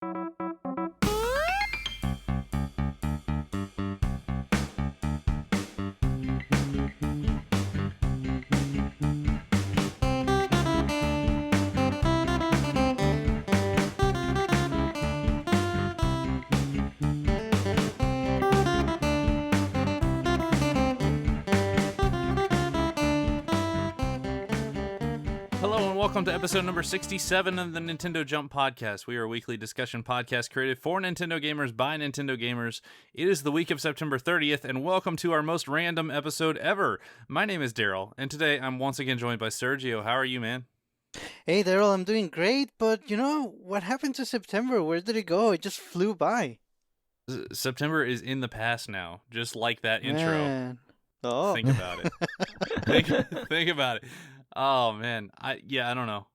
Welcome to episode number 67 of the Nintendo Jump Podcast. We are a weekly discussion podcast created for Nintendo gamers by Nintendo gamers. It is the week of September 30th, and welcome to our most random episode ever. My name is Daryl, and today I'm once again joined by Sergio. How are you, man? Hey, Daryl, I'm doing great, but you know, what happened to September? Where did it go? It just flew by. September is in the past now, just like that intro. Man. Oh. Think about it. think about it. Oh man, I don't know.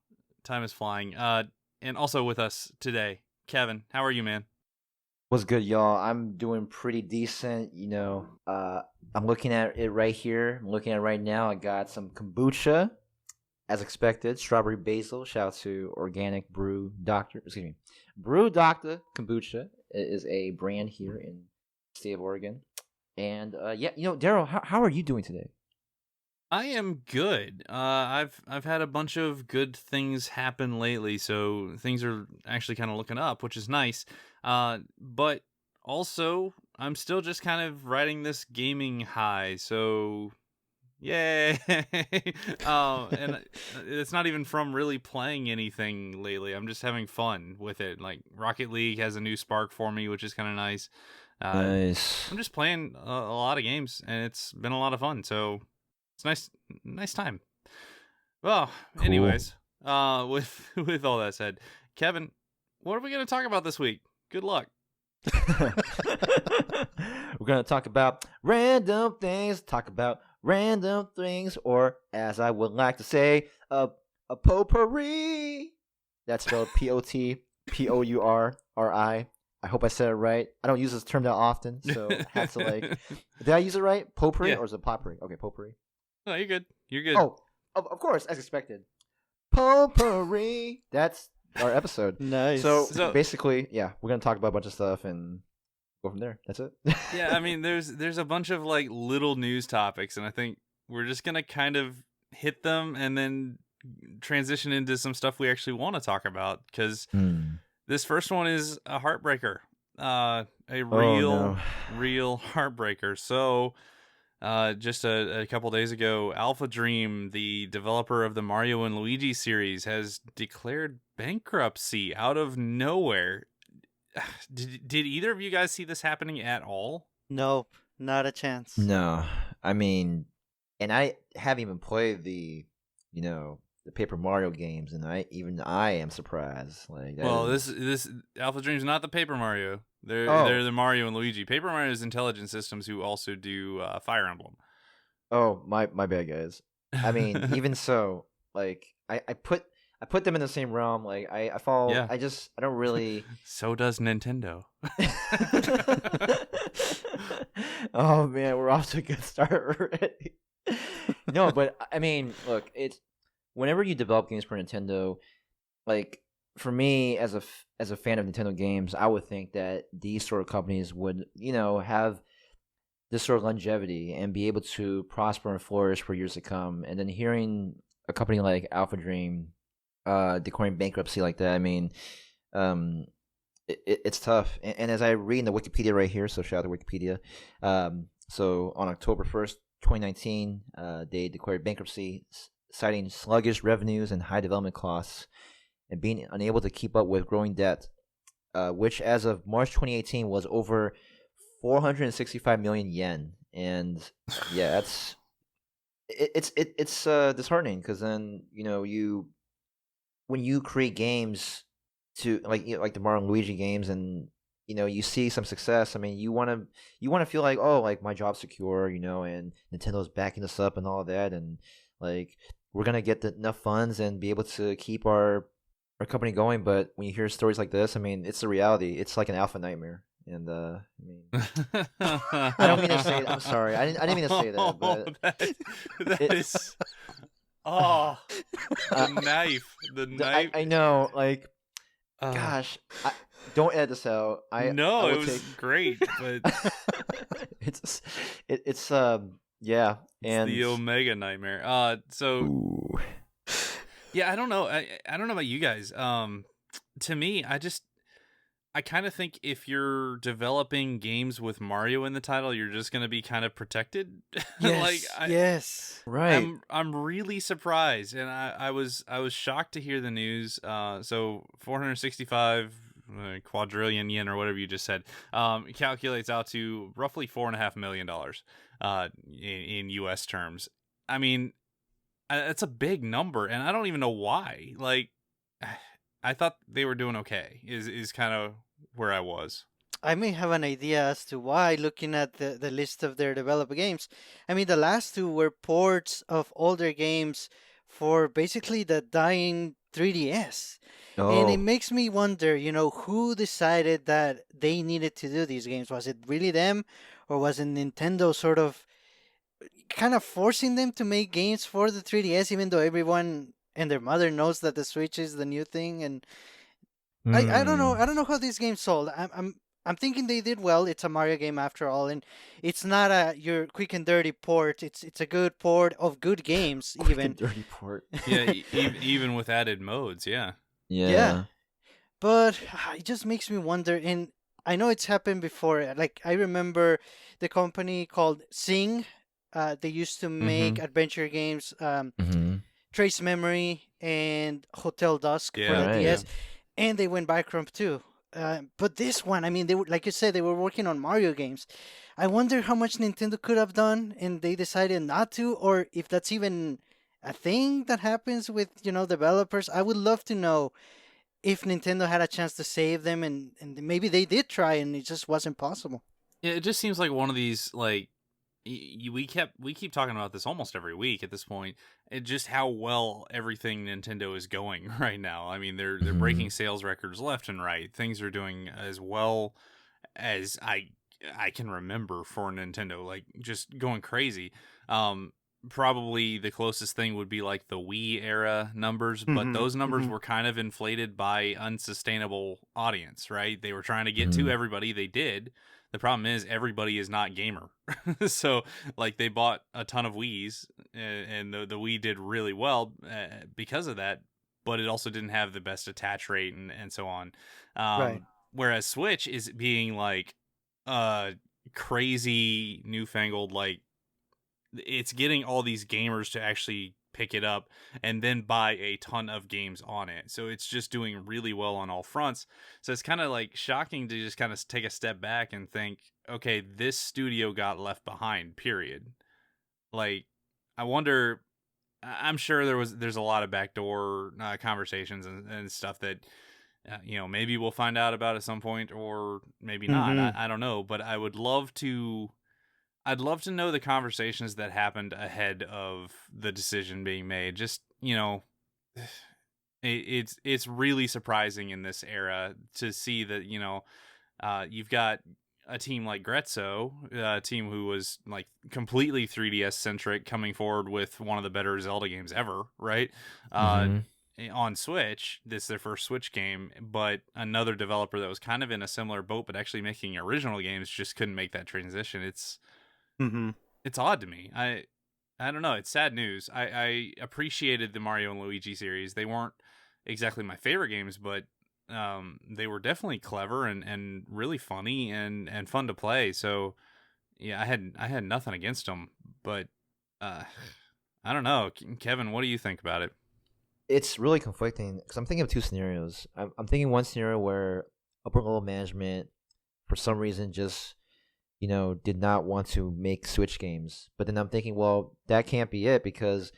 Time is flying. And also with us today, Kevin. How are you, man? What's good, y'all? I'm doing pretty decent. You know, I'm looking at it right here. I'm looking at it right now. I got some kombucha, as expected. Strawberry basil. Shout out to Organic Brew Doctor. Excuse me, Brew Doctor Kombucha. It is a brand here in the state of Oregon. And Daryl, how are you doing today? I am good. I've had a bunch of good things happen lately, so things are actually kind of looking up, which is nice. But also, I'm still just kind of riding this gaming high, so yay! And it's not even from really playing anything lately. I'm just having fun with it. Like Rocket League has a new spark for me, which is kind of nice. Nice. I'm just playing a lot of games, and it's been a lot of fun. So. It's nice time. Well, cool. Anyways, with all that said, Kevin, what are we going to talk about this week? Good luck. We're going to talk about random things, or as I would like to say, a potpourri. That's spelled Potpourri. I hope I said it right. I don't use this term that often, so I have to did I use it right? Potpourri or is it potpourri? Okay, potpourri. No, you're good. You're good. Oh, of course, as expected. Potpourri. That's our episode. Nice. So basically, we're gonna talk about a bunch of stuff and go from there. That's it. Yeah, I mean, there's a bunch of little news topics, and I think we're just gonna kind of hit them and then transition into some stuff we actually want to talk about. Because this first one is a heartbreaker, a real heartbreaker. So. Just a couple days ago, AlphaDream, the developer of the Mario and Luigi series, has declared bankruptcy out of nowhere. Did either of you guys see this happening at all? Nope, not a chance. No, I mean, and I haven't even played the Paper Mario games, and I am surprised. This AlphaDream's not the Paper Mario. They're the Mario and Luigi. Paper Mario's Intelligent Systems, who also do Fire Emblem. Oh, my bad, guys. I mean, even so, I put them in the same realm. I follow. Yeah. I don't really. So does Nintendo. Oh man, we're off to a good start already. No, but I mean, look, it's whenever you develop games for Nintendo, for me, as a fan of Nintendo games, I would think that these sort of companies would, have this sort of longevity and be able to prosper and flourish for years to come. And then hearing a company like AlphaDream declaring bankruptcy like that, I mean, it's tough. And as I read in the Wikipedia right here, so shout out to Wikipedia. So on October 1st, 2019, they declared bankruptcy, citing sluggish revenues and high development costs, and being unable to keep up with growing debt, which as of March 2018 was over 465 million yen. And yeah, it's disheartening, because then when you create games to like the Mario and Luigi games, and you see some success, I mean, you want to feel like, oh, like my job's secure, and Nintendo's backing us up and all that, and we're gonna get enough funds and be able to keep our company going. But when you hear stories like this, I mean, it's the reality. It's like an alpha nightmare. And I mean, I don't mean to say that. I'm sorry. I didn't mean to say that. But that is. Oh, the knife. I know. Gosh, don't edit this out. No, I it will was great, but it's yeah, it's and the Omega nightmare. So ooh. yeah, I don't know. I don't know about you guys. To me, I kind of think if you're developing games with Mario in the title, you're just gonna be kind of protected. Like Yes, yes. Right. I'm really surprised, and I was shocked to hear the news. So 465 quadrillion yen or whatever you just said, calculates out to roughly $4.5 million, in U.S. terms. I mean, that's a big number, and I don't even know why. Like, I thought they were doing okay. Is kind of where I was. I may have an idea as to why, looking at the list of their developed games. I mean, the last two were ports of older games for basically the dying 3DS. And it Oh, makes me wonder, who decided that they needed to do these games? Was it really them? Or was it Nintendo sort of kind of forcing them to make games for the 3DS, even though everyone and their mother knows that the Switch is the new thing? And I don't know. hmm. I don't know how this game sold. I'm thinking they did well. It's a Mario game after all, and it's not your quick and dirty port. It's a good port of good games Quick even. and dirty port. Yeah, even with added modes, yeah. Yeah, Yeah. but it just makes me wonder. And I know it's happened before. Like I remember the company called Sing. They used to make Mm-hmm. adventure games, Mm-hmm. Trace Memory and Hotel Dusk for Yeah, the Right. yeah. DS, and they went bankrupt too. But this one, I mean, they were, like you said, they were working on Mario games. I wonder how much Nintendo could have done, and they decided not to, or if that's even a thing that happens with developers. I would love to know if Nintendo had a chance to save them, and maybe they did try, and it just wasn't possible. Yeah, it just seems like one of these like we keep talking about this almost every week at this point. Just how well everything Nintendo is going right now. I mean, they're Mm-hmm. breaking sales records left and right. Things are doing as well as I can remember for Nintendo, like just going crazy. Probably the closest thing would be like the Wii era numbers, but Mm-hmm. those numbers Mm-hmm. were kind of inflated by unsustainable audience, right? They were trying to get Mm-hmm. to everybody. They did. The problem is everybody is not gamer. So like they bought a ton of Wiis, and the Wii did really well because of that, but it also didn't have the best attach rate and so on. Right. Whereas Switch is being like crazy newfangled, like it's getting all these gamers to actually pick it up and then buy a ton of games on it. So it's just doing really well on all fronts. So it's kind of like shocking to just kind of take a step back and think, okay, this studio got left behind, period. Like, I wonder, I'm sure there's a lot of backdoor conversations and stuff that maybe we'll find out about at some point, or maybe not. Mm-hmm. I don't know, but I'd love to know the conversations that happened ahead of the decision being made. Just, it's really surprising in this era to see that, you've got a team like Grezzo, a team who was like completely 3DS centric, coming forward with one of the better Zelda games ever, right? Mm-hmm. On Switch, this is their first Switch game, but another developer that was kind of in a similar boat, but actually making original games, just couldn't make that transition. Mm-hmm. It's odd to me. I don't know. It's sad news. I appreciated the Mario and Luigi series. They weren't exactly my favorite games, but they were definitely clever and really funny and fun to play. So yeah, I had nothing against them, but uh, I don't know. Kevin, what do you think about it? It's really conflicting because I'm thinking of two scenarios. I'm thinking one scenario where upper level management, for some reason, just did not want to make Switch games. But then I'm thinking, well, that can't be it because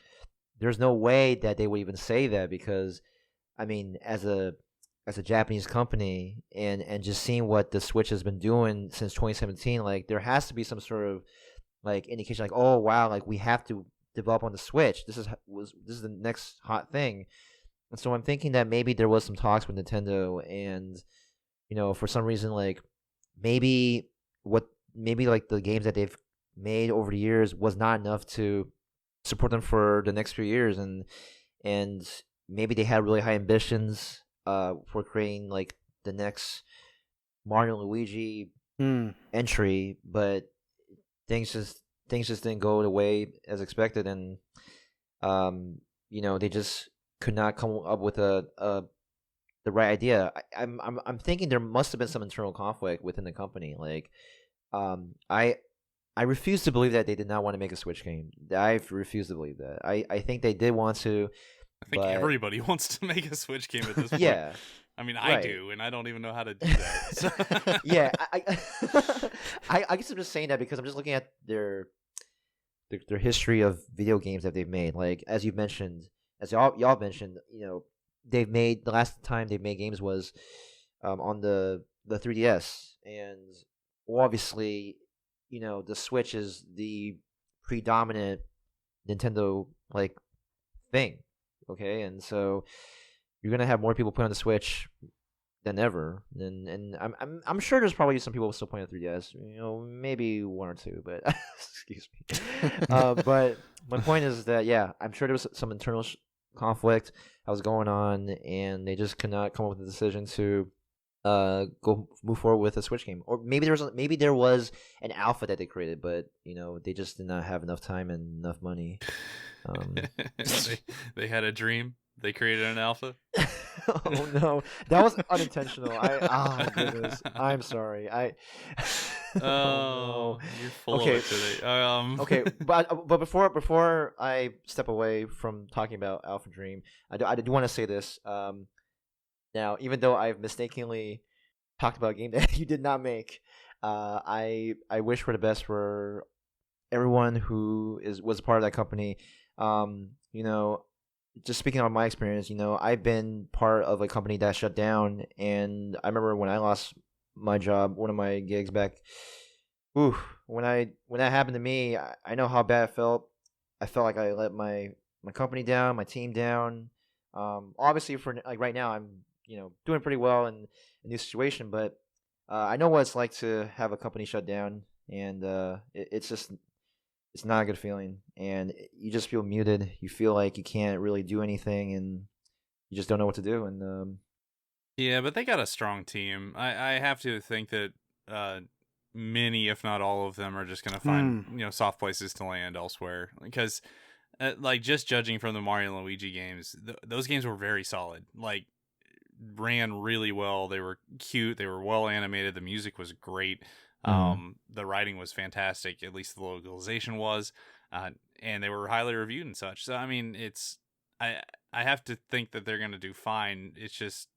there's no way that they would even say that because, I mean, as a Japanese company and just seeing what the Switch has been doing since 2017, like there has to be some sort of like indication, like, oh wow, like we have to develop on the Switch. This is the next hot thing. And so I'm thinking that maybe there was some talks with Nintendo, and for some reason, like maybe like the games that they've made over the years was not enough to support them for the next few years, and maybe they had really high ambitions for creating like the next Mario and Luigi entry, but things just didn't go the way as expected, and they just could not come up with the right idea. I'm thinking there must have been some internal conflict within the company. Like, I refuse to believe that they did not want to make a Switch game. I refuse to believe that. I think they did want to. I think everybody wants to make a Switch game at this point. Yeah. I mean, I do, and I don't even know how to do that. So. Yeah, I guess I'm just saying that because I'm just looking at their history of video games that they've made. Like, as you mentioned, as y'all mentioned, they've made, the last time they made games was on the 3DS, and obviously, the Switch is the predominant Nintendo like thing. Okay, and so you're gonna have more people play on the Switch than ever, and I'm sure there's probably some people still playing the 3DS. Maybe one or two, but excuse me. But my point is that I'm sure there was some internal conflict that was going on, and they just could not come up with a decision to move forward with a Switch game. Or maybe there was an alpha that they created, but they just did not have enough time and enough money. They had a dream. They created an alpha. Oh no, that was unintentional. Oh goodness, I'm sorry. Oh, you're full of it today. Okay, but before I step away from talking about Alpha Dream, I do want to say this. Now, even though I've mistakenly talked about a game that you did not make, I wish for the best for everyone who was a part of that company. Just speaking on my experience, I've been part of a company that shut down, and I remember when I lost my job, one of my gigs back. When that happened to me, I know how bad it felt. I felt like I let my company down, my team down. Obviously, for like right now, I'm doing pretty well in a new situation, but I know what it's like to have a company shut down, and it's not a good feeling, and you just feel muted. You feel like you can't really do anything, and you just don't know what to do. And yeah, but they got a strong team. I have to think that many, if not all of them, are just going to find soft places to land elsewhere. Because, like, just judging from the Mario and Luigi games, those games were very solid. Like, ran really well. They were cute. They were well animated. The music was great. The writing was fantastic, at least the localization was, and they were highly reviewed and such. So I mean, I have to think that they're gonna do fine. It's just,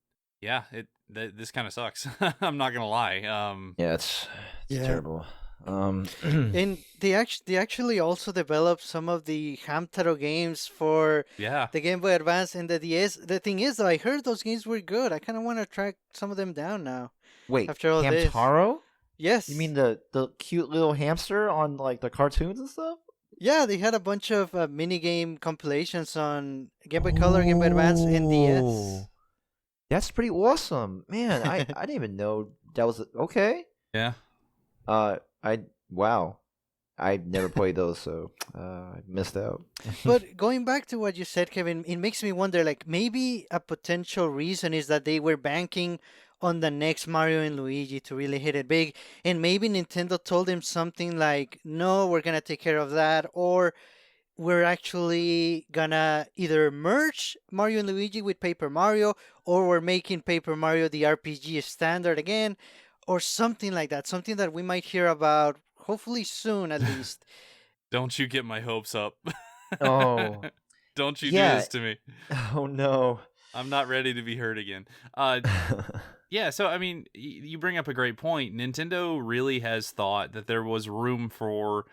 this kind of sucks. I'm not gonna lie. It's terrible. And they actually also developed some of the Hamtaro games for the Game Boy Advance and the DS. The thing is, though, I heard those games were good. I kind of want to track some of them down now. Wait, after all Hamtaro? This. Yes. You mean the cute little hamster on like the cartoons and stuff? Yeah, they had a bunch of minigame compilations on Game Boy Color, Game Boy Advance, and DS. That's pretty awesome, man. I didn't even know that was okay. Yeah. Wow. I never played those, so I missed out. But going back to what you said, Kevin, it makes me wonder, like, maybe a potential reason is that they were banking on the next Mario and Luigi to really hit it big, and maybe Nintendo told him something like, no, we're gonna take care of that, or we're actually gonna either merge Mario and Luigi with Paper Mario, or we're making Paper Mario the RPG standard again, or something like that, something that we might hear about hopefully soon, at least. Don't you get my hopes up. Oh. Don't you do this to me. Oh, no. I'm not ready to be hurt again. Yeah, so, I mean, you bring up a great point. Nintendo really has thought that there was room for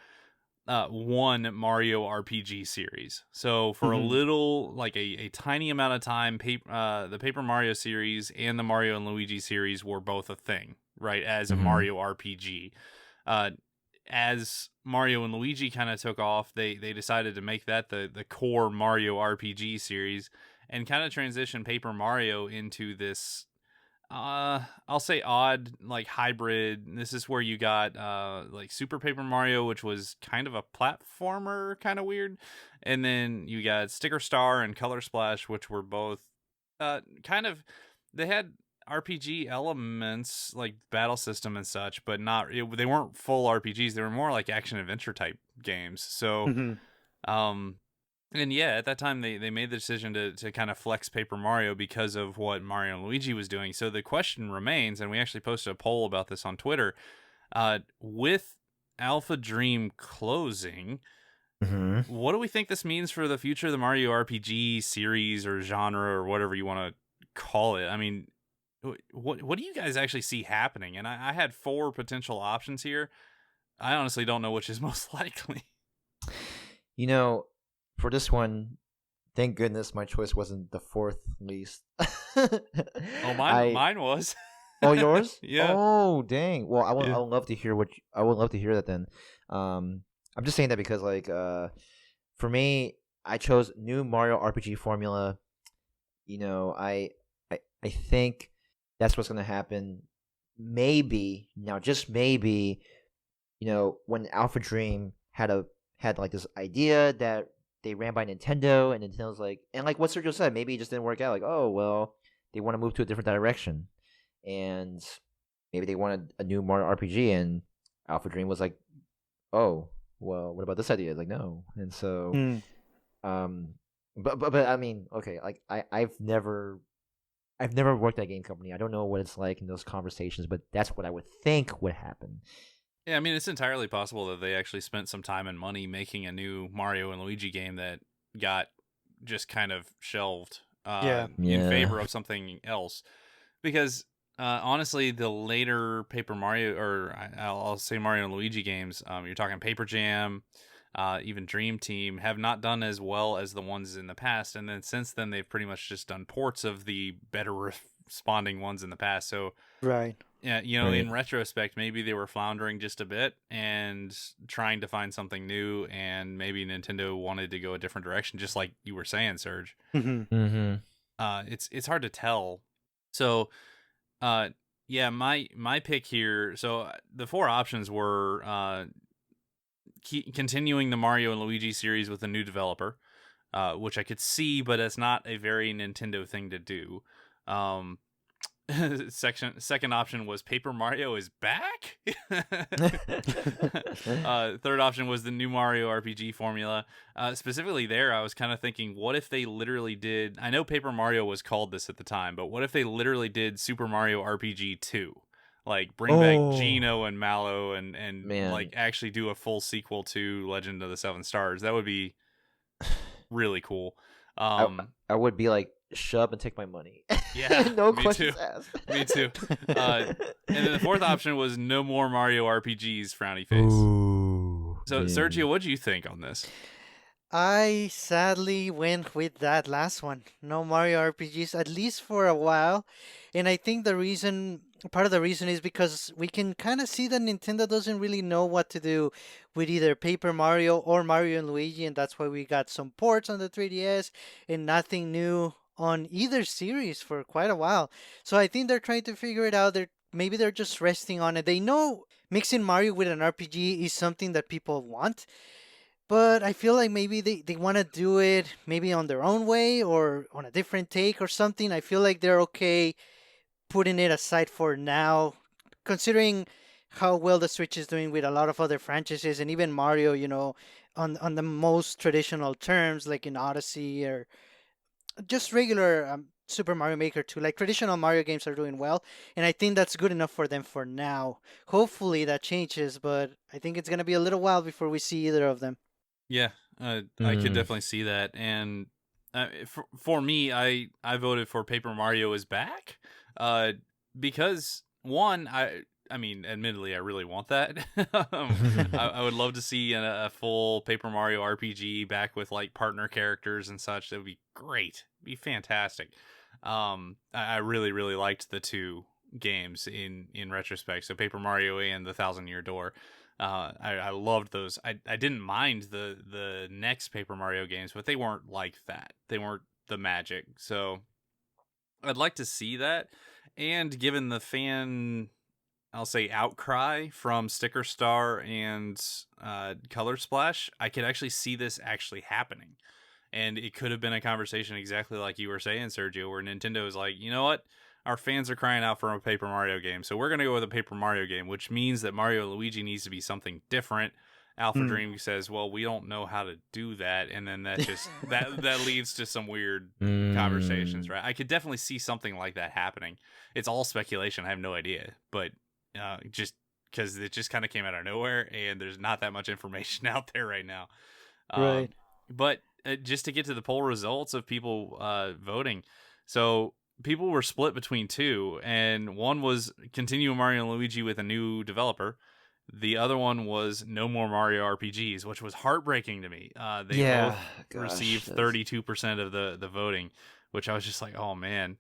one Mario RPG series. So, for a little, like a tiny amount of time, the Paper Mario series and the Mario and Luigi series were both a thing, right, as a Mario RPG. As Mario and Luigi kind of took off, they decided to make that the core Mario RPG series and kind of transition Paper Mario into this, I'll say odd, like hybrid. This is where you got like Super Paper Mario, which was kind of a platformer, kind of weird. And then you got Sticker Star and Color Splash, which were both kind of they had RPG elements like battle system and such, but they weren't full RPGs. They were more like action adventure type games. So, and yeah, at that time they made the decision to kind of flex Paper Mario because of what Mario and Luigi was doing. So the question remains, and we actually posted a poll about this on Twitter, with Alpha Dream closing, what do we think this means for the future of the Mario RPG series or genre or whatever you want to call it? I mean, what do you guys actually see happening? And I had 4 potential options here. I honestly don't know which is most likely. You know, for this one, thank goodness my choice wasn't the 4th least. Oh, mine was. Oh, yours? Yeah. Oh, dang. Well, I would love to hear I would love to hear that then. I'm just saying that because like for me, I chose new Mario RPG formula. You know, I think that's what's going to happen. Maybe, now just maybe, you know, when Alpha Dream had like this idea that they ran by Nintendo, and Nintendo's like, and like what Sergio said, maybe it just didn't work out. Like, oh, well, they want to move to a different direction. And maybe they wanted a new Mario RPG, and Alpha Dream was like, oh, well, what about this idea? It's like, no. And so, but I mean, okay, like I've never worked at a game company. I don't know what it's like in those conversations, but that's what I would think would happen. Yeah, I mean, it's entirely possible that they actually spent some time and money making a new Mario and Luigi game that got just kind of shelved in favor of something else. Because honestly, the later Paper Mario, or I'll say Mario and Luigi games, you're talking Paper Jam, even Dream Team, have not done as well as the ones in the past. And then since then, they've pretty much just done ports of the better responding ones in the past. So, right. Yeah, you know, in retrospect, maybe they were floundering just a bit and trying to find something new, and maybe Nintendo wanted to go a different direction, just like you were saying, Serge. It's hard to tell. So, yeah, my pick here. So the 4 options were continuing the Mario and Luigi series with a new developer, which I could see, but it's not a very Nintendo thing to do. Second option was Paper Mario is back. Third option was the new Mario RPG formula. Specifically there, I was kind of thinking, what if they literally did, I know Paper Mario was called this at the time, but what if they literally did Super Mario RPG 2? Like bring back Geno and Mallow and like actually do a full sequel to Legend of the Seven Stars. That would be really cool. I would be like, shove and take my money. Yeah, no questions asked. Me too. And then the 4th option was no more Mario RPGs, frowny face. Ooh, so, man. Sergio, what do you think on this? I sadly went with that last one. No Mario RPGs, at least for a while. And I think part of the reason is because we can kind of see that Nintendo doesn't really know what to do with either Paper Mario or Mario and Luigi, and that's why we got some ports on the 3DS and nothing new on either series for quite a while. So I think they're trying to figure it out. Maybe they're just resting on it. They know mixing Mario with an RPG is something that people want, but I feel like maybe they want to do it maybe on their own way or on a different take or something. I feel like they're okay putting it aside for now, considering how well the Switch is doing with a lot of other franchises, and even Mario, you know, on the most traditional terms, like in Odyssey or just regular Super Mario Maker 2. Like traditional Mario games are doing well, and I think that's good enough for them for now. Hopefully that changes, but I think it's going to be a little while before we see either of them. Yeah, I could definitely see that. And for me, I voted for Paper Mario is back because, one, I mean, admittedly, I really want that. I would love to see a full Paper Mario RPG back with like partner characters and such. That would be great. It'd be fantastic. I really, really liked the 2 games in retrospect. So Paper Mario and the Thousand Year Door. I loved those. I didn't mind the next Paper Mario games, but they weren't like that. They weren't the magic. So I'd like to see that. And given the fan, I'll say, outcry from Sticker Star and Color Splash, I could actually see this actually happening. And it could have been a conversation exactly like you were saying, Sergio, where Nintendo is like, you know what? our fans are crying out for a Paper Mario game, so we're gonna go with a Paper Mario game, which means that Mario and Luigi needs to be something different. AlphaDream says, well, we don't know how to do that, and then that just that leads to some weird conversations, right? I could definitely see something like that happening. It's all speculation. I have no idea, but just because it just kind of came out of nowhere, and there's not that much information out there right now. Right. But just to get to the poll results of people voting, so people were split between two, and one was continue Mario and Luigi with a new developer. The other one was no more Mario RPGs, which was heartbreaking to me. They both received 32% of the voting, which I was just like, oh man.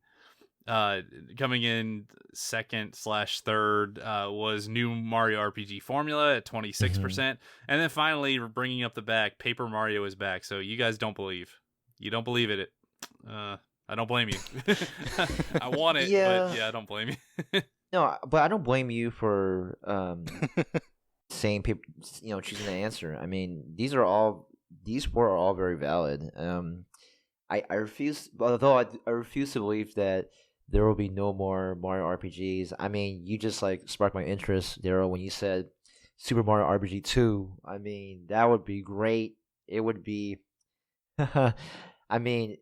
Coming in second/third was new Mario RPG formula at 26%, and then finally bringing up the back, Paper Mario is back. So you guys don't believe it. I don't blame you. I want it, but yeah, I don't blame you. No, but I don't blame you for saying people, choosing the answer. I mean, these four are all very valid. I refuse, although I refuse to believe that there will be no more Mario RPGs. I mean, you just sparked my interest, Daryl, when you said Super Mario RPG 2. I mean, that would be great. It would be. I mean,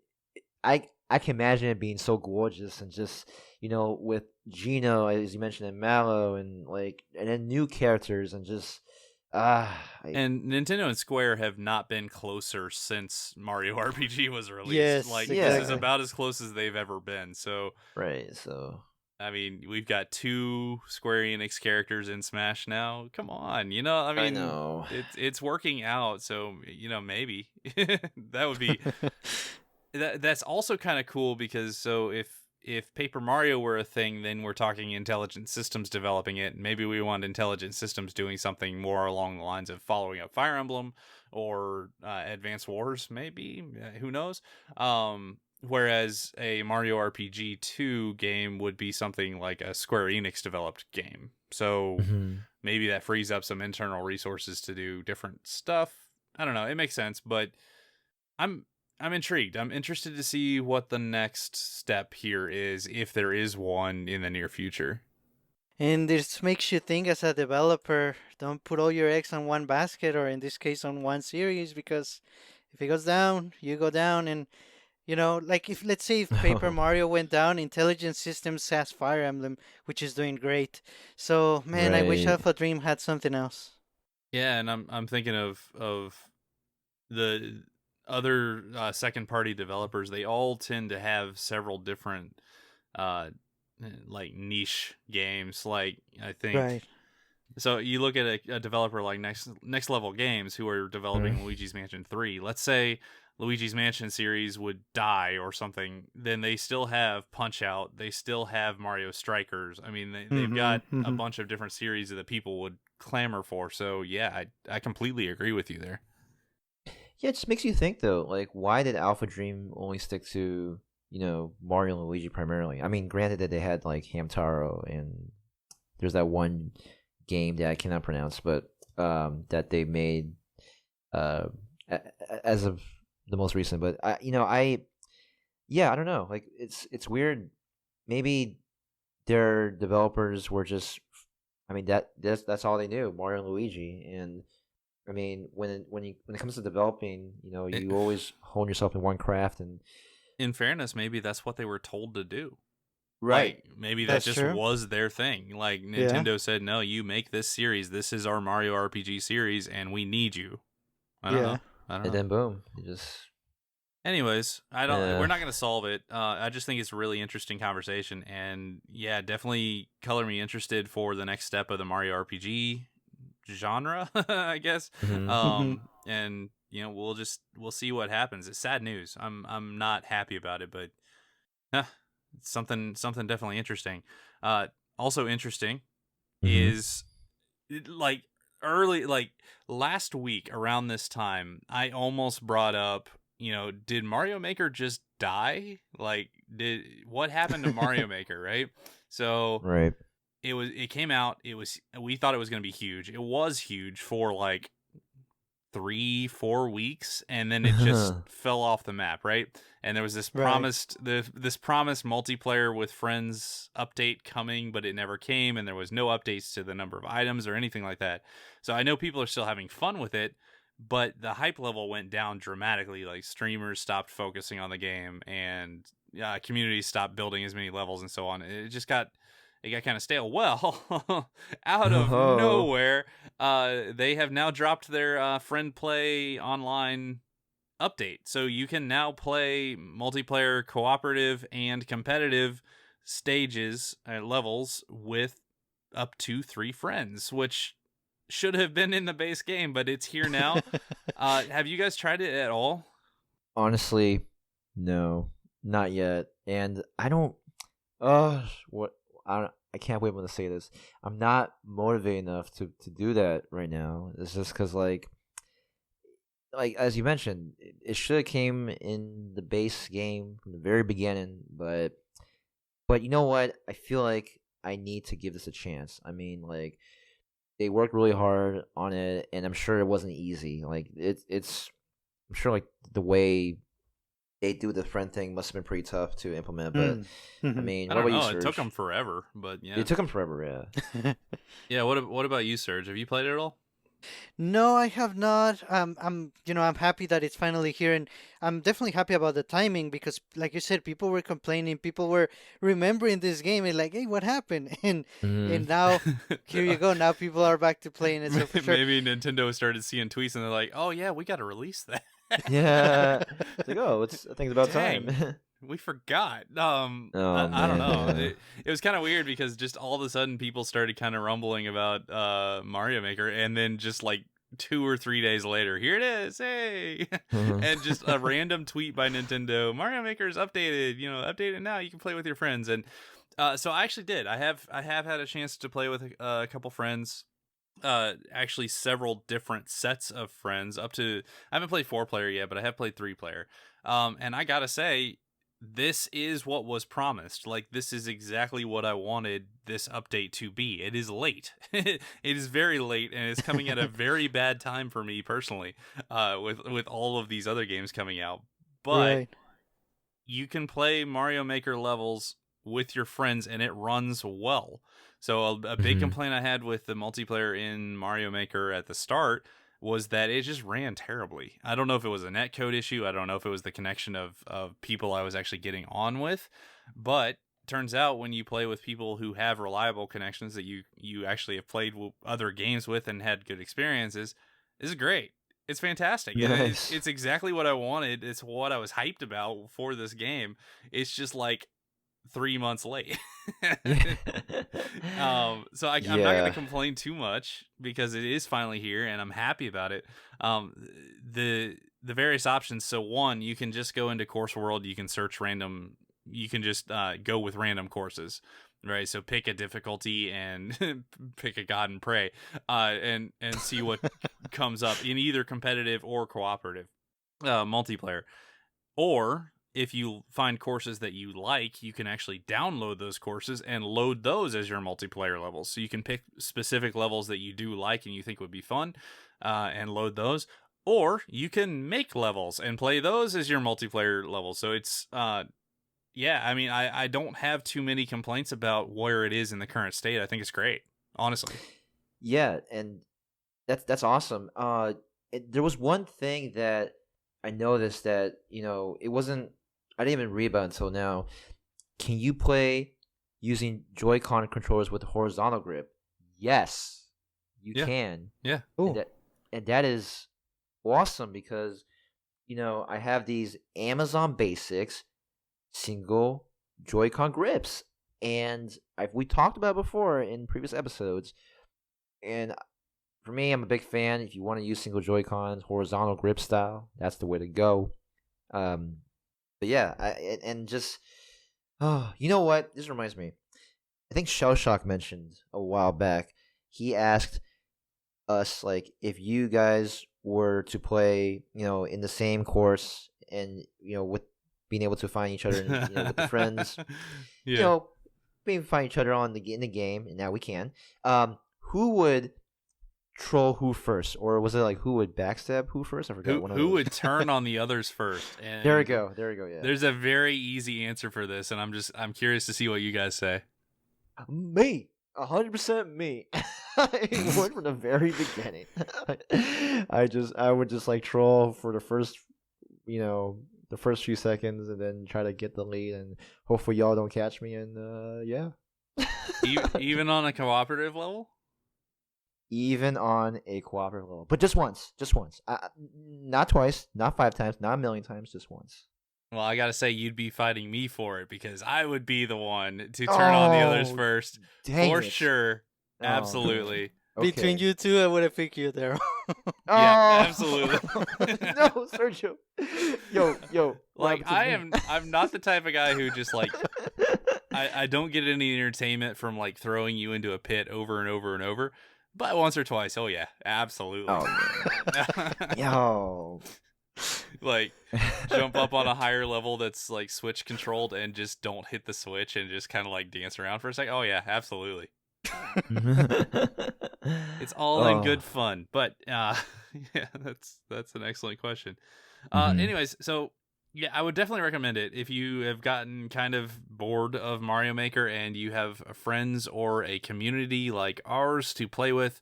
I can imagine it being so gorgeous and just with Gino, as you mentioned, and Mallow, and then new characters and just and Nintendo and Square have not been closer since Mario RPG was released. Yes, This is about as close as they've ever been. So right, so I mean, we've got 2 Square Enix characters in Smash now. Come on, I know it's working out. So maybe that would be. That's also kind of cool because if Paper Mario were a thing, then we're talking Intelligent Systems developing it. Maybe we want Intelligent Systems doing something more along the lines of following up Fire Emblem or Advance Wars, maybe. Who knows? Whereas a Mario RPG 2 game would be something like a Square Enix developed game. So maybe that frees up some internal resources to do different stuff. I don't know. It makes sense, but I'm intrigued. I'm interested to see what the next step here is, if there is one in the near future. And this makes you think as a developer, don't put all your eggs on one basket, or in this case on one series, because if it goes down, you go down. And, let's say if Paper Mario went down, Intelligent Systems has Fire Emblem, which is doing great. So, man, right. I wish AlphaDream had something else. Yeah, and I'm thinking of the other second party developers. They all tend to have several different niche games. I think right. So you look at a developer like Next Level Games, who are developing Luigi's Mansion 3. Let's say Luigi's Mansion series would die or something, then they still have Punch Out, they still have Mario Strikers. I mean, they've got a bunch of different series that people would clamor for. So yeah, I completely agree with you there. Yeah, it just makes you think though, why did AlphaDream only stick to, Mario and Luigi primarily? I mean, granted that they had Hamtaro, and there's that one game that I cannot pronounce, but that they made as of the most recent. But I don't know. It's weird. Maybe their developers were just, I mean, that's all they knew, Mario and Luigi. And I mean, when it comes to developing, you always hone yourself in one craft. And in fairness, maybe that's what they were told to do. Right. Maybe that just was their thing. Nintendo said, no, you make this series. This is our Mario RPG series, and we need you. I don't know. And then boom, you just. Anyways, we're not going to solve it. I just think it's a really interesting conversation, and yeah, definitely color me interested for the next step of the Mario RPG genre, I guess. And we'll see what happens. It's sad news. I'm not happy about it, but it's something definitely interesting. Also interesting is early last week around this time, I almost brought up, did Mario Maker just die? What happened to Mario Maker, right? So right. It came out. We thought it was going to be huge. It was huge for 3-4 weeks, and then it just fell off the map, right? And there was this promised multiplayer with friends update coming, but it never came, and there was no updates to the number of items or anything like that. So I know people are still having fun with it, but the hype level went down dramatically. Like, streamers stopped focusing on the game, and communities stopped building as many levels and so on. It got kind of stale. Well, out of nowhere, they have now dropped their friend play online update. So you can now play multiplayer, cooperative, and competitive stages, levels with up to 3 friends, which should have been in the base game, but it's here now. Have you guys tried it at all? Honestly, no, not yet. And I don't. I can't wait to say this. I'm not motivated enough to do that right now. It's just because, like as you mentioned, it should have came in the base game from the very beginning. But you know what? I feel like I need to give this a chance. I mean, like, they worked really hard on it, and I'm sure it wasn't easy. Like, it's I'm sure, like, the way they do the friend thing must have been pretty tough to implement, but I mean, I don't know. It took them forever, but yeah, it took them forever. Yeah. Yeah. What about you, Serge? Have you played it at all? No, I have not. I'm happy that it's finally here, and I'm definitely happy about the timing because, like you said, people were complaining, people were remembering this game, and like, hey, what happened? And now here you go. Now people are back to playing it. So for sure. Maybe Nintendo started seeing tweets and they're like, oh yeah, we got to release that. Yeah, it's like, I think it's about time. We forgot. I don't know. It was kind of weird because just all of a sudden people started kind of rumbling about Mario Maker, and then just like 2 or 3 days later, here it is, hey, and just a random tweet by Nintendo: Mario Maker is updated. Update it now. You can play with your friends. And so I actually did. I have had a chance to play with a couple friends. Actually several different sets of friends. I haven't played 4-player yet, but I have played 3-player. And I gotta say, this is what was promised. Like, this is exactly what I wanted this update to be. It is late. It is very late, and it's coming at a very bad time for me personally, with all of these other games coming out. But you can play Mario Maker levels with your friends, and it runs well. So a big complaint I had with the multiplayer in Mario Maker at the start was that it just ran terribly. I don't know if it was a netcode issue. I don't know if it was the connection of people I was actually getting on with. But turns out when you play with people who have reliable connections that you actually have played other games with and had good experiences, this is great. It's fantastic. Nice. It's exactly what I wanted. It's what I was hyped about for this game. It's just like 3 months late. So I'm not going to complain too much because it is finally here and I'm happy about it. The various options. So one, you can just go into Course World. You can search random. You can just go with random courses, right? So pick a difficulty and pick a god and pray, and see what comes up in either competitive or cooperative multiplayer. Or if you find courses that you like, you can actually download those courses and load those as your multiplayer levels. So you can pick specific levels that you do like and you think would be fun, and load those. Or you can make levels and play those as your multiplayer levels. So it's, I mean, I don't have too many complaints about where it is in the current state. I think it's great, honestly. Yeah, and that's awesome. There was one thing that I noticed that, it wasn't, I didn't even read about it until now. Can you play using Joy-Con controllers with a horizontal grip? Yes, you can. Yeah. And that is awesome because, I have these Amazon Basics single Joy-Con grips. And we talked about it before in previous episodes. And for me, I'm a big fan. If you want to use single Joy-Cons, horizontal grip style, that's the way to go. But yeah, you know what? This reminds me. I think Shellshock mentioned a while back. He asked us, like, if you guys were to play, in the same course and, with being able to find each other, with the friends, being able to find each other in the game, and now we can. Who would troll who first, or was it like who would backstab who first? I forgot. Who would turn on the others first? And There we go. Yeah. There's a very easy answer for this, and I'm curious to see what you guys say. Me, 100% me. I went from the very beginning. I would just like troll for the first, the first few seconds, and then try to get the lead, and hopefully y'all don't catch me. And yeah. Even on a cooperative level. Even on a cooperative level, but just once, not twice, not 5 times, not a million times, just once. Well, I gotta say, you'd be fighting me for it because I would be the one to turn on the others first, for sure. Oh, absolutely. Okay. Between you two, I would have picked you there. Yeah, absolutely. No, Sergio. Yo. Like I'm not the type of guy who just like I don't get any entertainment from like throwing you into a pit over and over and over. But once or twice, oh yeah, absolutely. Oh man. Yo. Like jump up on a higher level that's like switch controlled and just don't hit the switch and just kind of like dance around for a second. Oh yeah, absolutely. It's all in good fun. But yeah, that's an excellent question. Anyways, so yeah, I would definitely recommend it if you have gotten kind of bored of Mario Maker and you have friends or a community like ours to play with.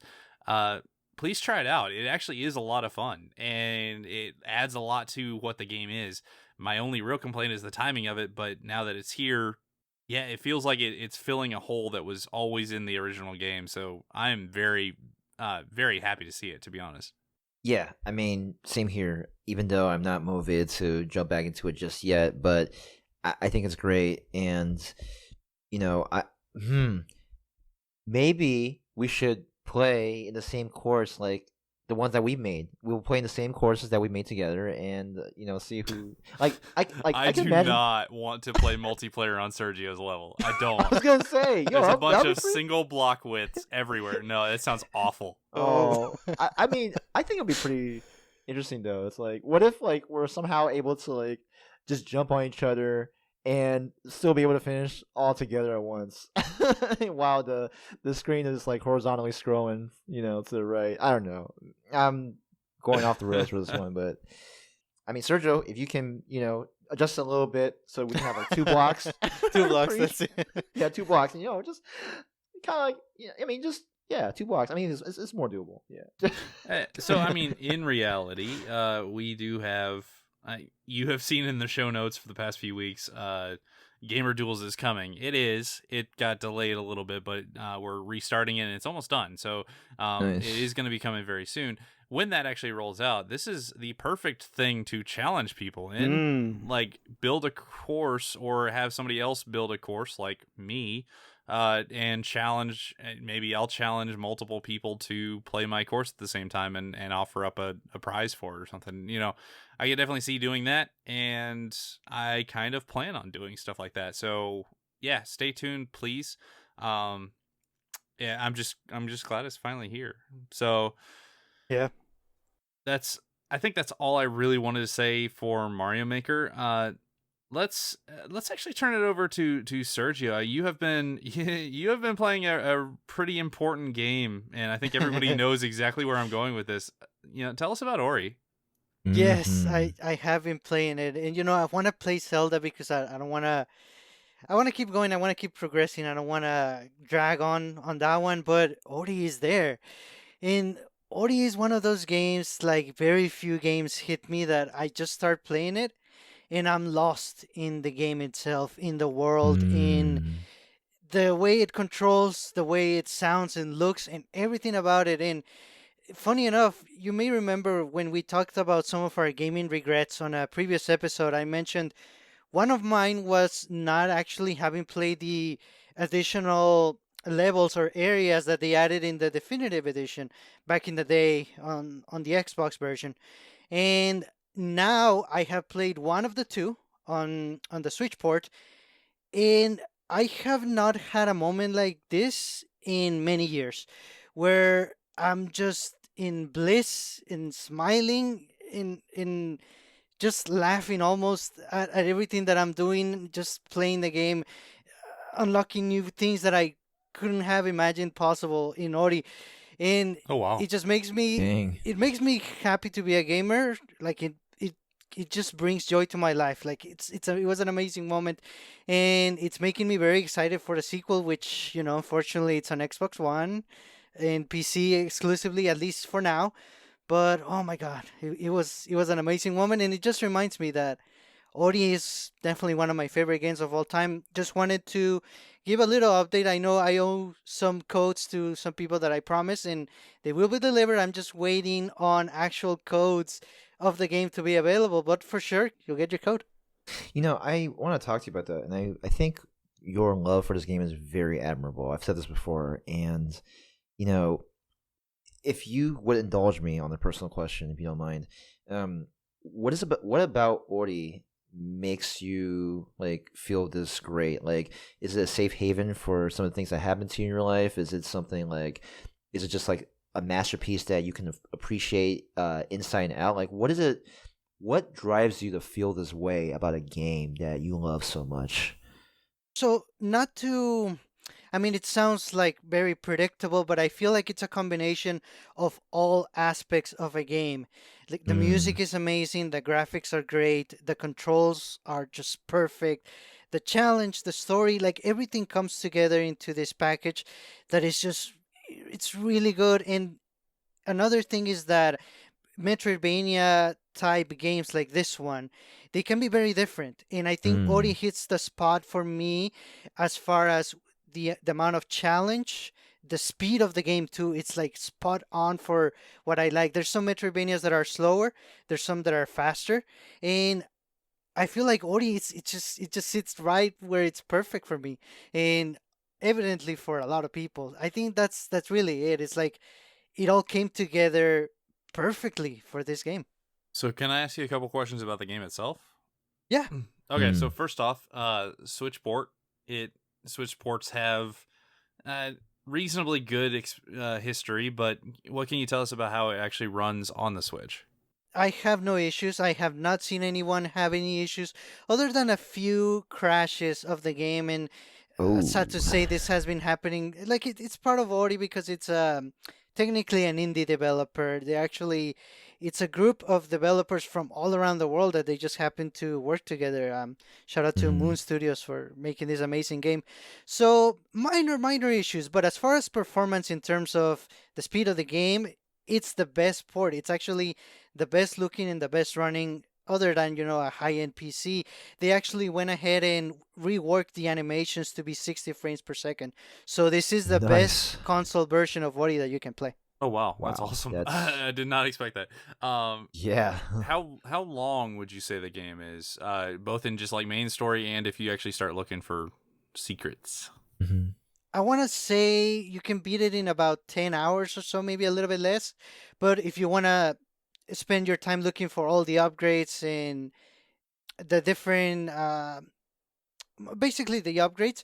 Please try it out. It actually is a lot of fun, and it adds a lot to what the game is. My only real complaint is the timing of it, but now that it's here, yeah, it feels like it's filling a hole that was always in the original game. So I'm very, very happy to see it, to be honest. Yeah, I mean, same here. Even though I'm not motivated to jump back into it just yet, but I think it's great, and maybe we should play in the same course, like the ones that we made. We'll play in the same courses that we made together, and see who. I do can imagine... not want to play multiplayer on Sergio's level. I don't. I was gonna say, there's a bunch of single block widths everywhere. No, that sounds awful. Oh, I mean, I think it'll be pretty interesting though. It's like, what if like we're somehow able to like just jump on each other and still be able to finish all together at once while the screen is like horizontally scrolling, to the right. I don't know. I'm going off the rails for this one, but I mean, Sergio, if you can, adjust a little bit so we can have like 2 blocks. 2 blocks, that's it. Yeah, 2 blocks, and just kind of like, I mean, just 2 blocks. I mean, it's more doable. Yeah. So I mean, in reality, we do have. You have seen in the show notes for the past few weeks, Gamer Duels is coming. It got delayed a little bit, but we're restarting it and it's almost done. So nice. It is going to be coming very soon. When that actually rolls out, this is the perfect thing to challenge people in. Like build a course or have somebody else build a course like me. And challenge, maybe I'll challenge multiple people to play my course at the same time and offer up a prize for it or something. I could definitely see doing that, and I kind of plan on doing stuff like that. So yeah, stay tuned, please. Yeah, I'm just glad it's finally here. So yeah, I think that's all I really wanted to say for Mario Maker. Let's actually turn it over to Sergio. You have been playing a pretty important game, and I think everybody knows exactly where I'm going with this. Tell us about Ori. Yes, I have been playing it, and I want to play Zelda because I don't want to. I want to keep going. I want to keep progressing. I don't want to drag on that one. But Ori is there, and Ori is one of those games. Like very few games hit me that I just start playing it, and I'm lost in the game itself, in the world, in the way it controls, the way it sounds and looks, and everything about it. And funny enough, you may remember when we talked about some of our gaming regrets on a previous episode, I mentioned one of mine was not actually having played the additional levels or areas that they added in the definitive edition back in the day on the Xbox version. And now I have played one of the 2 on the Switch port, and I have not had a moment like this in many years where I'm just in bliss, in smiling, in just laughing almost at everything that I'm doing, just playing the game, unlocking new things that I couldn't have imagined possible in Ori. and Oh wow. it just makes me Dang. it makes me happy to be a gamer. Like it just brings joy to my life. Like it was an amazing moment, and it's making me very excited for the sequel, which unfortunately it's on Xbox One and PC exclusively, at least for now. But oh my god, it was an amazing moment, and it just reminds me that Ori is definitely one of my favorite games of all time. Just wanted to give a little update. I know I owe some codes to some people that I promised, and they will be delivered. I'm just waiting on actual codes of the game to be available, but for sure, you'll get your code. I want to talk to you about that, and I think your love for this game is very admirable. I've said this before, and you know, if you would indulge me on the personal question, if you don't mind, what about Ori makes you like feel this great? Like, is it a safe haven for some of the things that happen to you in your life? Is it something like, is it just like a masterpiece that you can appreciate inside and out? Like, what is it? What drives you to feel this way about a game that you love so much? So, not to I mean, it sounds like very predictable, but I feel like it's a combination of all aspects of a game. Like the Mm. music is amazing, the graphics are great, the controls are just perfect, the challenge, the story, like everything comes together into this package that is just it's really good. And another thing is that Metroidvania type games like this one, they can be very different. And I think Ori Mm. hits the spot for me as far as the amount of challenge, the speed of the game too. It's like spot on for what I like. There's some Metroidvanias that are slower, there's some that are faster, and I feel like Ori it just sits right where it's perfect for me. And evidently for a lot of people. I think that's really it. It's like it all came together perfectly for this game. So can I ask you a couple questions about the game itself? Yeah. Okay, so Mm. first off, Switch port. Switch ports have reasonably good history, but what can you tell us about how it actually runs on the Switch? I have no issues. I have not seen anyone have any issues other than a few crashes of the game. And sad Oh. to say, this has been happening. Like it's part of Ori because it's technically an indie developer. It's a group of developers from all around the world that they just happen to work together. Shout out to Mm. Moon Studios for making this amazing game. So minor issues, but as far as performance in terms of the speed of the game, it's the best port. It's actually the best looking and the best running other than a high-end PC. They actually went ahead and reworked the animations to be 60 frames per second. So this is the best Nice. console version of Ori that you can play. Oh wow, that's Wow. awesome! That's I did not expect that. yeah. How long would you say the game is? Both in just like main story and if you actually start looking for secrets. Mhm. I want to say you can beat it in about 10 hours or so, maybe a little bit less. But if you want to spend your time looking for all the upgrades and the different, basically the upgrades,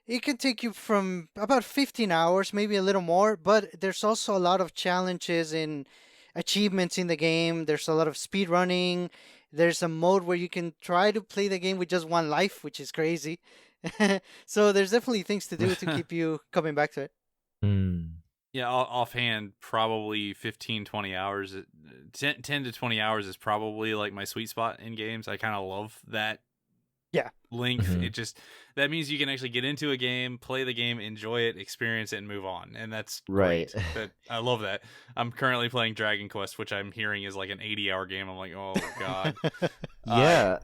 it can take you from about 15 hours, maybe a little more. But there's also a lot of challenges and achievements in the game. There's a lot of speed running. There's a mode where you can try to play the game with just one life, which is crazy. So there's definitely things to do to keep you coming back to it. Mm. Yeah, offhand, probably 15, 20 hours. 10 to 20 hours is probably like my sweet spot in games. I kind of love that Yeah. length. Mhm. It just, that means you can actually get into a game, play the game, enjoy it, experience it, and move on. And that's Right. great. I love that. I'm currently playing Dragon Quest, which I'm hearing is like an 80-hour game. I'm like, oh, God. Yeah.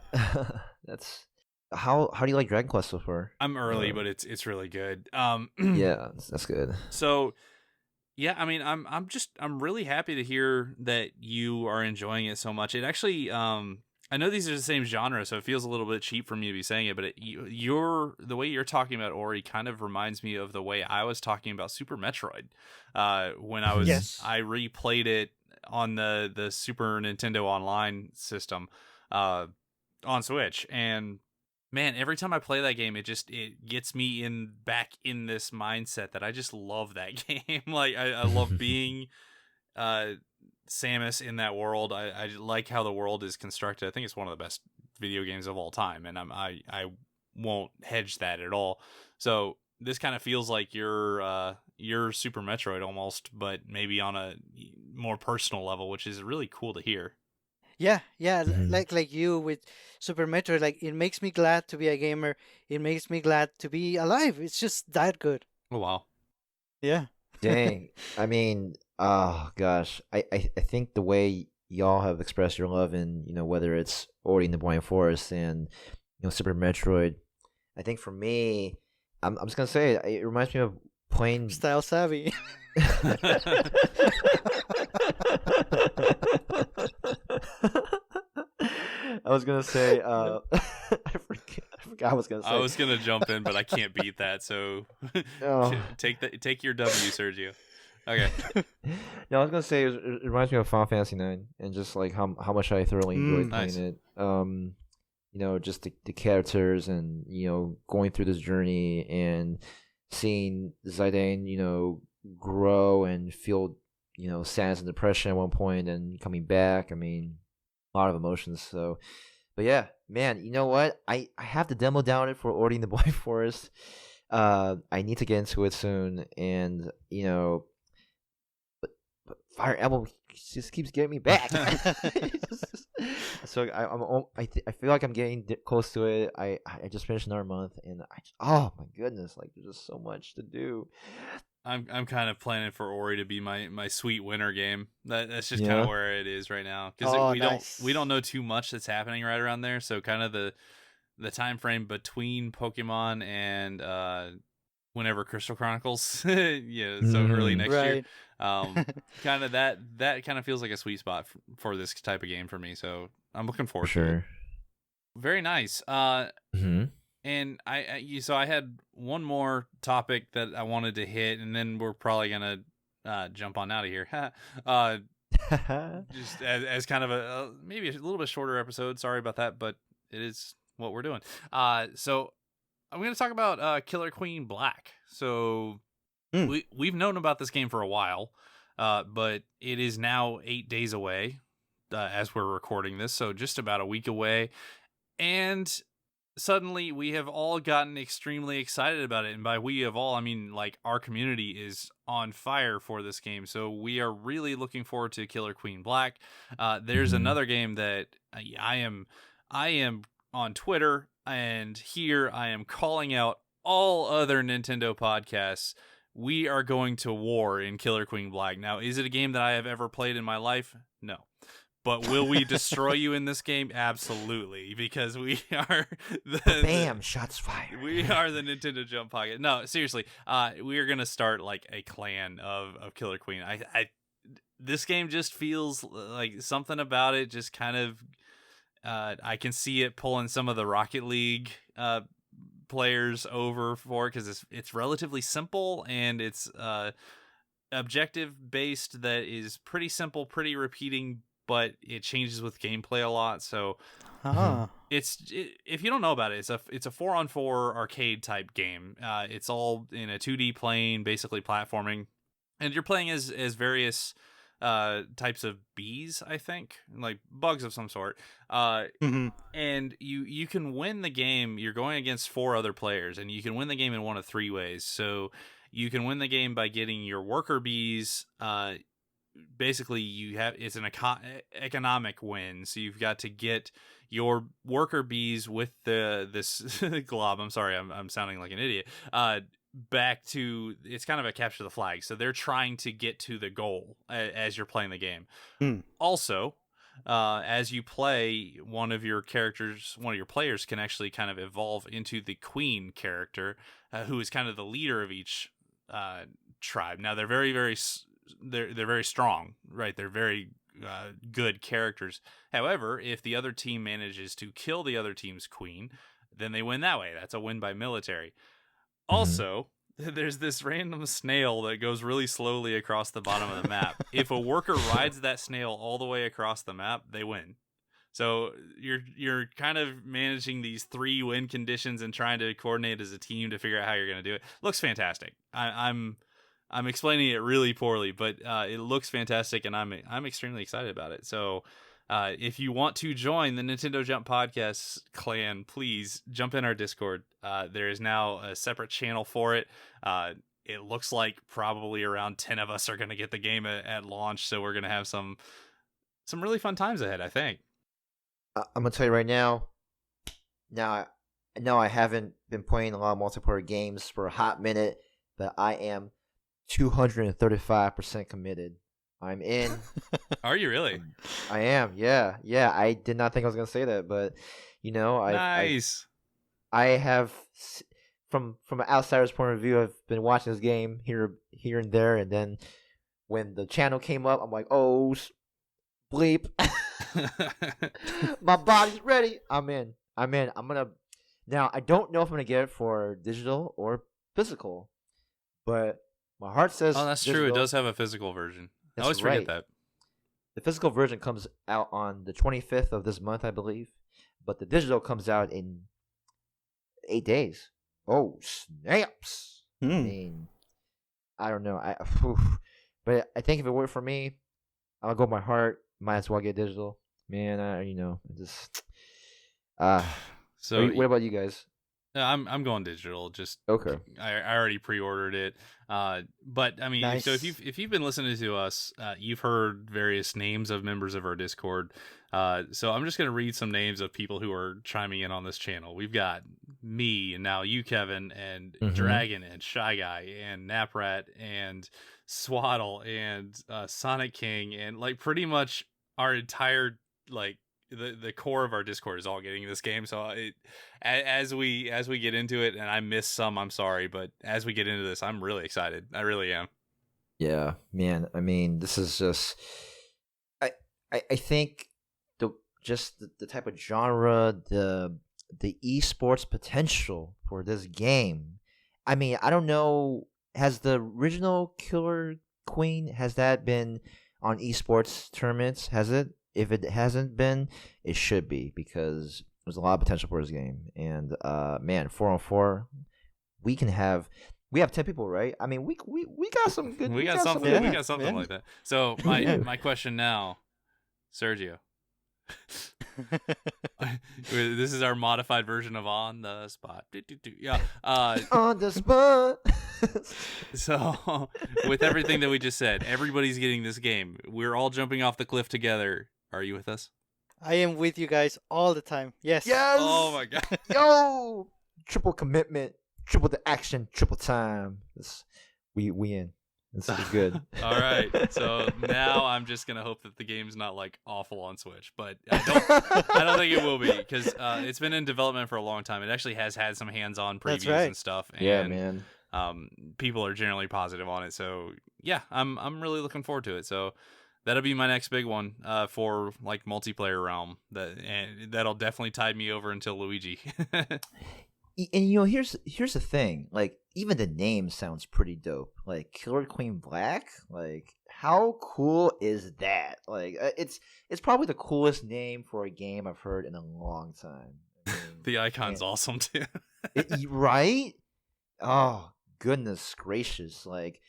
That's how do you like Dragon Quest so far? I'm early, but it's really good. Yeah, that's good. So yeah, I mean, I'm really happy to hear that you are enjoying it so much. It actually, I know these are the same genre, so it feels a little bit cheap for me to be saying it, but the way you're talking about Ori kind of reminds me of the way I was talking about Super Metroid. When Mhm. Yes. I replayed it on the Super Nintendo Online system, on Switch, and man, every time I play that game, it gets me back in this mindset that I just love that game. Like I love being uh Samus in that world. I like how the world is constructed. I think it's one of the best video games of all time, and I won't hedge that at all. So this kind of feels like your Super Metroid almost, but maybe on a more personal level, which is really cool to hear. Yeah, yeah, Mhm. like you with Super Metroid, like it makes me glad to be a gamer. It makes me glad to be alive. It's just that good. Oh wow. Yeah. Dang. I mean, oh gosh. I think the way y'all have expressed your love in, whether it's Ori in the Blind Forest and, Super Metroid, I think for me, I'm just gonna say it reminds me of playing. Style savvy. I was gonna say, Yeah. I forgot I was gonna I say. was gonna jump in, but I can't beat that. So Oh. take your W, Sergio. Okay. No, I was gonna say it reminds me of Final Fantasy 9 and just like how much I thoroughly enjoyed playing Nice. it. Just the characters and going through this journey and seeing Zidane, grow and feel sadness and depression at one point and coming back. I mean, a lot of emotions. So, but yeah, man, you know what? I have the demo downloaded for Ori in the Blind Forest. I need to get into it soon, and but Fire Emblem just keeps getting me back. So I feel like I'm getting close to it. I just finished another month, and oh my goodness, like there's just so much to do. I'm kind of planning for Ori to be my sweet winter game. That's just kind of Yeah. where it is right now because Oh, we don't nice. know too much that's happening right around there. So kind of the time frame between Pokemon and whenever Crystal Chronicles, yeah, so early Mm, next year. Right. Kind of that kind of feels like a sweet spot for this type of game for me. So I'm looking for forward to it. sure. Very nice. Hmm. And so I had one more topic that I wanted to hit, and then we're probably gonna jump on out of here. Just as kind of a maybe a little bit shorter episode. Sorry about that, but it is what we're doing. So I'm gonna talk about Killer Queen Black. So Mm. we've known about this game for a while, but it is now 8 days away as we're recording this, so just about a week away, and suddenly we have all gotten extremely excited about it. And by we of all, I mean like our community is on fire for this game, so we are really looking forward to Killer Queen Black. There's Hmm. another game that I am on Twitter and here I am calling out all other Nintendo podcasts. We are going to war in Killer Queen Black. Now, is it a game that I have ever played in my life? No. But will we destroy you in this game? Absolutely, because we are Bam! Shots fired. we are the Nintendo Jump Pocket. No, seriously, we are gonna start like a clan of Killer Queen. This game just feels like something about it just kind of I can see it pulling some of the Rocket League players over for it because it's relatively simple and it's objective based that is pretty simple, pretty repeating, but it changes with gameplay a lot. So Ah. if you don't know about it, it's a 4-on-4 arcade type game. It's all in a 2D plane, basically platforming, and you're playing as various types of bees, I think, like bugs of some sort. Hmm. And you can win the game. You're going against 4 other players, and you can win the game in one of 3 ways. So you can win the game by getting your worker bees. Basically, it's an economic win. So you've got to get your worker bees with this glob. I'm sorry, I'm sounding like an idiot. Back to it's kind of a capture the flag. So they're trying to get to the goal as you're playing the game. Mm. Also, as you play, one of your players can actually kind of evolve into the queen character, who is kind of the leader of each tribe. Now they're they're very strong, right? They're very good characters. However, if the other team manages to kill the other team's queen, then they win that way. That's a win by military. Also, there's this random snail that goes really slowly across the bottom of the map. If a worker rides that snail all the way across the map, they win. So you're kind of managing these 3 win conditions and trying to coordinate as a team to figure out how you're going to do it. Looks fantastic. I'm explaining it really poorly, but it looks fantastic, and I'm extremely excited about it. So If you want to join the Nintendo Jump Podcast clan, please jump in our Discord. There is now a separate channel for it. It looks like probably around 10 of us are going to get the game at launch, so we're going to have some really fun times ahead, I think. I'm going to tell you right now, I haven't been playing a lot of multiplayer games for a hot minute, but I am 235% committed. I'm in. Are you really? I am. Yeah. I did not think I was going to say that, but nice. I have, from an outsider's point of view, I've been watching this game here and there, and then when the channel came up, I'm like, oh, bleep. My body's ready. I'm in. Now, I don't know if I'm going to get it for digital or physical, but my heart says that's digital. true. It does have a physical version. I always forget that. The physical version comes out on the 25th of this month, I believe, but the digital comes out in 8 days. Oh, snaps. I mean, I don't know. But I think if it were for me, I'll go with my heart. Might as well get digital. Man, So what about you guys? I'm going digital. Just okay. I already pre-ordered it. But I mean, nice. So if you've been listening to us, you've heard various names of members of our Discord. So I'm just gonna read some names of people who are chiming in on this channel. We've got me, and now you, Kevin, and Dragon, and Shy Guy, and Naprat, and Swaddle, and Sonic King, and like pretty much our entire like. The core of our Discord is all getting this game, so as we get into it, and I miss some, I'm sorry, but as we get into this, I'm really excited. I really am. Yeah, man. I mean, this is just, I think the type of genre, the esports potential for this game. I mean, I don't know. Has the original Killer Queen, has that been on esports tournaments? Has it? If it hasn't been, it should be, because there's a lot of potential for this game. And man, 4-on-4, we have 10 people, right? I mean, we got some good. We got something like that. So my question now, Sergio. This is our modified version of on the spot. Yeah. On the spot. So, with everything that we just said, everybody's getting this game. We're all jumping off the cliff together. Are you with us? I am with you guys all the time. Yes. Yes. Oh my god. Yo, triple commitment, triple the action, triple time. We in. This is good. All right. So now I'm just gonna hope that the game's not like awful on Switch, but I don't think it will be, because it's been in development for a long time. It actually has had some hands-on previews and stuff. And, yeah, man. People are generally positive on it, so yeah, I'm really looking forward to it. So that'll be my next big one for like multiplayer realm. That'll definitely tide me over until Luigi. And here's the thing. Like, even the name sounds pretty dope. Like Killer Queen Black. Like, how cool is that? Like, it's probably the coolest name for a game I've heard in a long time. I mean, the icon's awesome too. Right? Oh, goodness gracious. Like,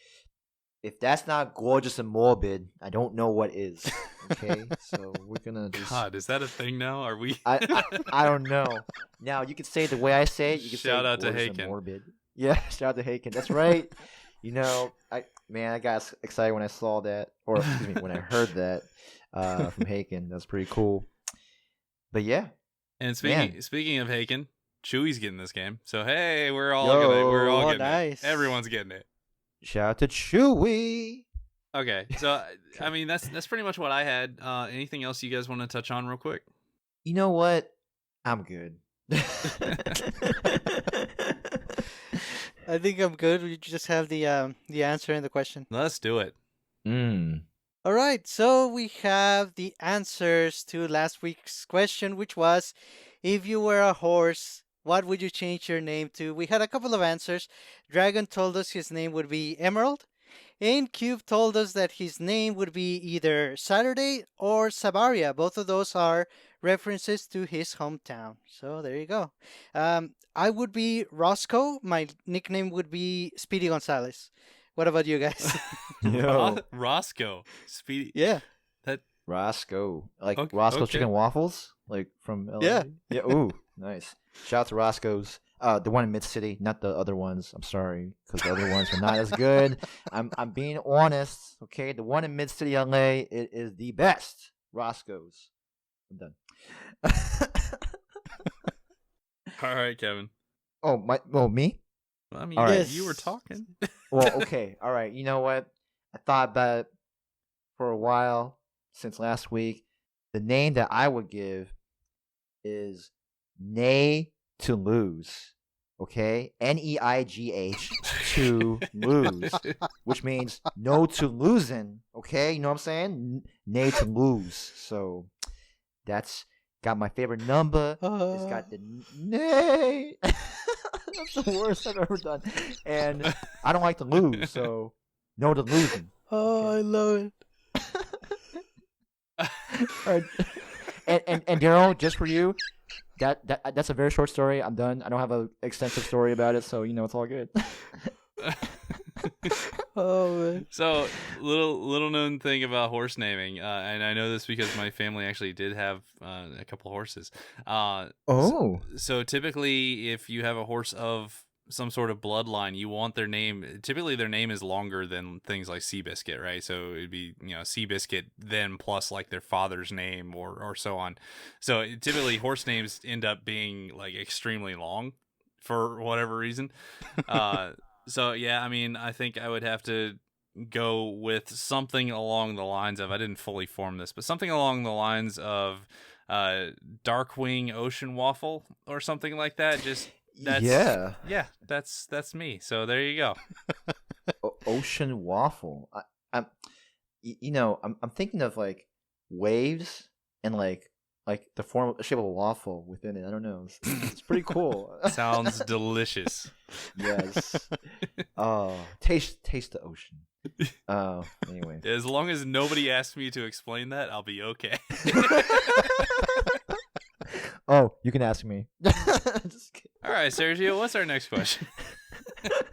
if that's not gorgeous and morbid, I don't know what is. Okay, so we're gonna just... God, is that a thing now? Are we? I don't know. Now you can say it the way I say it. You can shout say out to Haken. Morbid. Yeah, shout out to Haken. That's right. I got excited when I saw that, or excuse me, when I heard that from Haken. That's pretty cool. But yeah. And speaking of Haken, Chewy's getting this game. So hey, we're all getting nice. it. Everyone's getting it. Shout out to Chewy. Okay, so I mean that's pretty much what I had. Anything else you guys want to touch on real quick? You know what? I'm good. I think I'm good. We just have the answer and the question. Let's do it. All right, so we have the answers to last week's question, which was, if you were a horse, what would you change your name to? We had a couple of answers. Dragon told us his name would be Emerald. And Cube told us that his name would be either Saturday or Savaria. Both of those are references to his hometown. So there you go. I would be Roscoe. My nickname would be Speedy Gonzalez. What about you guys? Roscoe. Speedy. Yeah. Roscoe. Like Okay, Roscoe's okay. Chicken Waffles? Like from LA? Yeah. Yeah. Ooh, nice. Shout out to Roscoe's. The one in Mid-City, not the other ones. I'm sorry, because the other ones were not as good. I'm being honest, okay? The one in Mid-City, LA, it is the best. Roscoe's. I'm done. All right, Kevin. Me? I mean, All right. you were talking. Well, okay. All right. You know what? I thought about it for a while since last week. The name that I would give is Nay to Lose. Okay? Neigh to lose, which means no to losing. Okay? You know what I'm saying? Nay to lose. So that's got my favorite number. It's got the nay. That's the worst I've ever done. And I don't like to lose, so no to losing. Oh, I love it. All right. And Daryl, just for you, that's a very short story. I'm done. I don't have an extensive story about it, so it's all good. Oh man. So little known thing about horse naming, and I know this because my family actually did have a couple horses. So typically, if you have a horse of some sort of bloodline, you want their name. Typically, their name is longer than things like Seabiscuit, right? So it'd be Seabiscuit then plus like their father's name or so on. So typically, horse names end up being like extremely long for whatever reason. So yeah, I mean, I think I would have to go with something along the lines of, I didn't fully form this, but something along the lines of Darkwing Ocean Waffle or something like that. Just that's me. So there you go. Ocean Waffle. I'm thinking of like waves and like the shape of a waffle within it. I don't know. It's pretty cool. Sounds delicious. Yes. Oh, taste the ocean. Anyway. As long as nobody asks me to explain that, I'll be okay. Oh, you can ask me. Just kidding. All right, Sergio, what's our next question?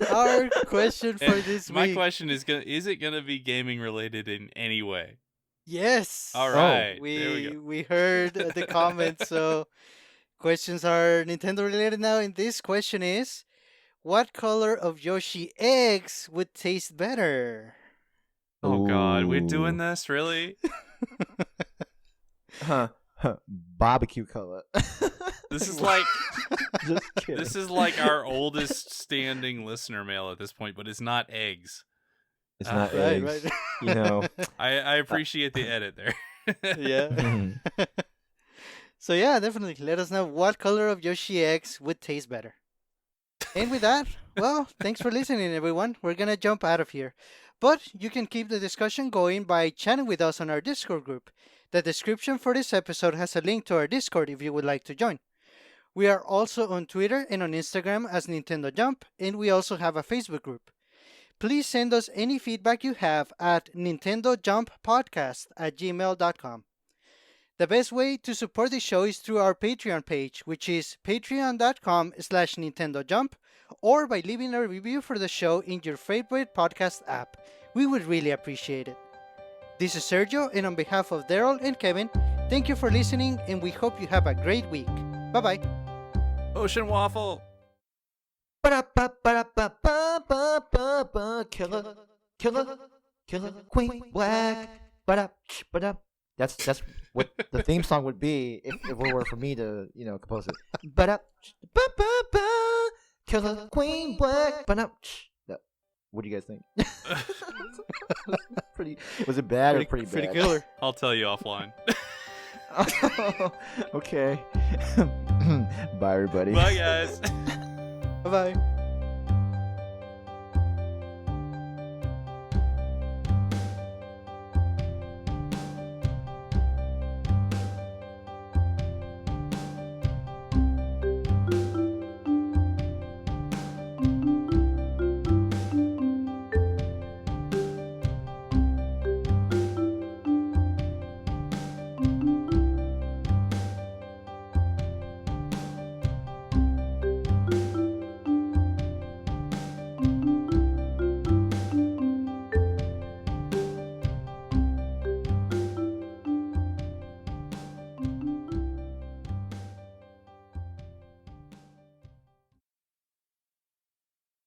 Our question for this My week. question is it gonna be gaming related in any way? Yes. All right. there We heard the comments, so questions are Nintendo related now, and this question is, what color of Yoshi eggs would taste better? Oh God, we're Ooh. doing this, really? Barbecue color. This is like Just kidding. this is like our oldest standing listener mail at this point, but it's not eggs. It's not Right, eggs. right. I appreciate the edit there. Yeah. So yeah, definitely let us know what color of Yoshi eggs would taste better. And with that, well, thanks for listening, everyone. We're gonna jump out of here. But you can keep the discussion going by chatting with us on our Discord group. The description for this episode has a link to our Discord if you would like to join. We are also on Twitter and on Instagram as Nintendo Jump, and we also have a Facebook group. Please send us any feedback you have at NintendoJumpPodcast@gmail.com. The best way to support the show is through our Patreon page, which is patreon.com/NintendoJump, or by leaving a review for the show in your favorite podcast app. We would really appreciate it. This is Sergio, and on behalf of Daryl and Kevin, thank you for listening, and we hope you have a great week. Bye-bye. Ocean Waffle. Killer Queen Black. That's what the theme song would be if it were for me to compose it. Killer Queen Black. What do you guys think? Was it bad or pretty bad? Pretty killer. I'll tell you offline. Okay. Bye, everybody. Bye, guys. Bye-bye.